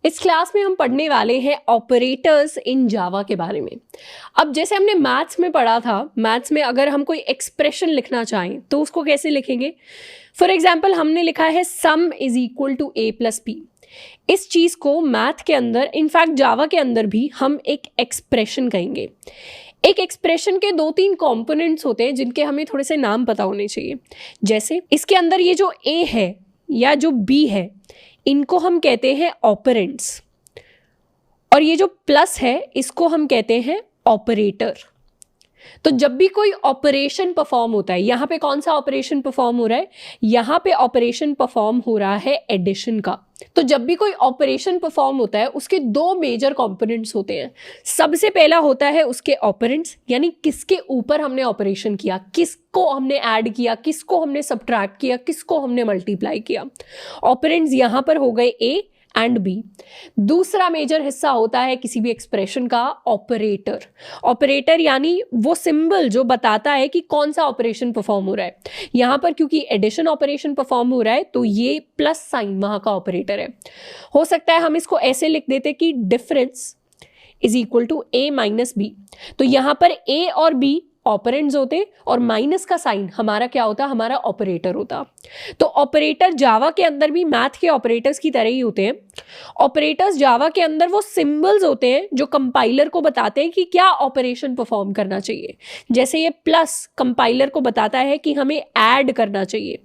इस क्लास में हम पढ़ने वाले हैं ऑपरेटर्स इन जावा के बारे में। अब जैसे हमने मैथ्स में पढ़ा था, मैथ्स में अगर हम कोई एक्सप्रेशन लिखना चाहें तो उसको कैसे लिखेंगे। फॉर एग्जाम्पल हमने लिखा है sum is equal to A plus B. इस चीज़ को मैथ के अंदर, इनफैक्ट जावा के अंदर भी हम एक एक्सप्रेशन कहेंगे। एक एक्सप्रेशन के 2-3 कंपोनेंट्स होते हैं जिनके हमें थोड़े से नाम पता होने चाहिए। जैसे इसके अंदर ये जो ए है या जो बी है, इनको हम कहते हैं ऑपरेंड्स, और ये जो प्लस है इसको हम कहते हैं ऑपरेटर। तो जब भी कोई ऑपरेशन परफॉर्म होता है, यहां पे कौन सा ऑपरेशन परफॉर्म हो रहा है, यहां पे ऑपरेशन परफॉर्म हो रहा है एडिशन का। तो जब भी कोई ऑपरेशन परफॉर्म होता है उसके 2 मेजर कंपोनेंट्स होते हैं। सबसे पहला होता है उसके ऑपरेंड्स, यानी किसके ऊपर हमने ऑपरेशन किया, किसको हमने ऐड किया, किसको हमने सब्ट्रैक्ट किया, किसको हमने मल्टीप्लाई किया। ऑपरेंड्स यहां पर हो गए ए एंड बी। दूसरा मेजर हिस्सा होता है किसी भी एक्सप्रेशन का ऑपरेटर। ऑपरेटर यानी वो सिंबल जो बताता है कि कौन सा ऑपरेशन परफॉर्म हो रहा है। यहां पर क्योंकि एडिशन ऑपरेशन परफॉर्म हो रहा है तो ये प्लस साइन वहां का ऑपरेटर है। हो सकता है हम इसको ऐसे लिख देते कि difference is equal to A minus B. तो यहां पर ए और बी ऑपरेंड्स होते और माइनस का साइन हमारा क्या होता, हमारा ऑपरेटर होता। तो ऑपरेटर जावा के अंदर भी मैथ के ऑपरेटर्स की तरह ही होते हैं। ऑपरेटर्स जावा के अंदर वो सिंबल्स होते हैं जो कंपाइलर को बताते हैं कि क्या ऑपरेशन परफॉर्म करना चाहिए। जैसे ये प्लस कंपाइलर को बताता है कि हमें ऐड करना चाहिए।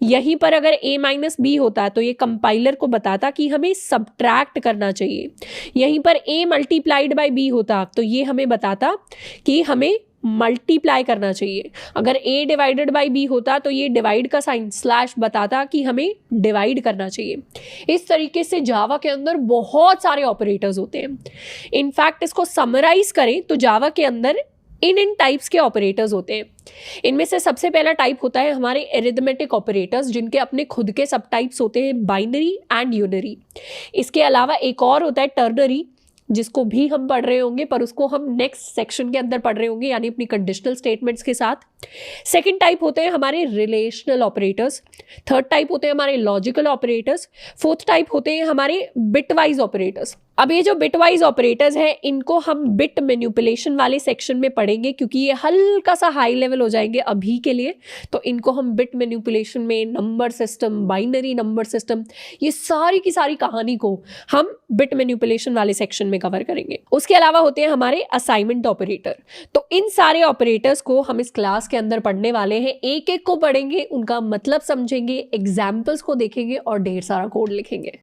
यहीं पर अगर a माइनस बी होता तो ये कंपाइलर को बताता कि हमें सब्ट्रैक्ट करना चाहिए। यहीं पर a मल्टीप्लाइड बाय b होता तो ये हमें बताता कि हमें मल्टीप्लाई करना चाहिए। अगर a डिवाइडेड बाई b होता तो ये डिवाइड का साइन स्लैश बताता कि हमें डिवाइड करना चाहिए। इस तरीके से जावा के अंदर बहुत सारे ऑपरेटर्स होते हैं। इनफैक्ट इसको समराइज करें तो जावा के अंदर इन टाइप्स के ऑपरेटर्स होते हैं। इनमें से सबसे पहला टाइप होता है हमारे एरिथमेटिक ऑपरेटर्स, जिनके अपने खुद के सब टाइप्स होते हैं, बाइनरी एंड यूनरी। इसके अलावा एक और होता है टर्नरी, जिसको भी हम पढ़ रहे होंगे पर उसको हम नेक्स्ट सेक्शन के अंदर पढ़ रहे होंगे, यानी अपनी कंडीशनल स्टेटमेंट्स के साथ। सेकंड टाइप होते हैं हमारे रिलेशनल ऑपरेटर्स। थर्ड टाइप होते हैं हमारे लॉजिकल ऑपरेटर्स। फोर्थ टाइप होते हैं हमारे बिटवाइज ऑपरेटर्स। अब ये जो बिटवाइज ऑपरेटर्स हैं इनको हम बिट मैनिपुलेशन वाले सेक्शन में पढ़ेंगे, क्योंकि ये हल्का सा हाई लेवल हो जाएंगे अभी के लिए। तो इनको हम बिट मैनिपुलेशन में, number system, binary number system, ये सारी की सारी कहानी को हम बिट मैनिपुलेशन वाले सेक्शन में कवर करेंगे। उसके अलावा होते हैं हमारे असाइनमेंट ऑपरेटर। तो इन सारे ऑपरेटर्स को हम इस क्लास के अंदर पढ़ने वाले हैं। एक एक को पढ़ेंगे, उनका मतलब समझेंगे, एग्जाम्पल्स को देखेंगे और ढेर सारा कोड लिखेंगे।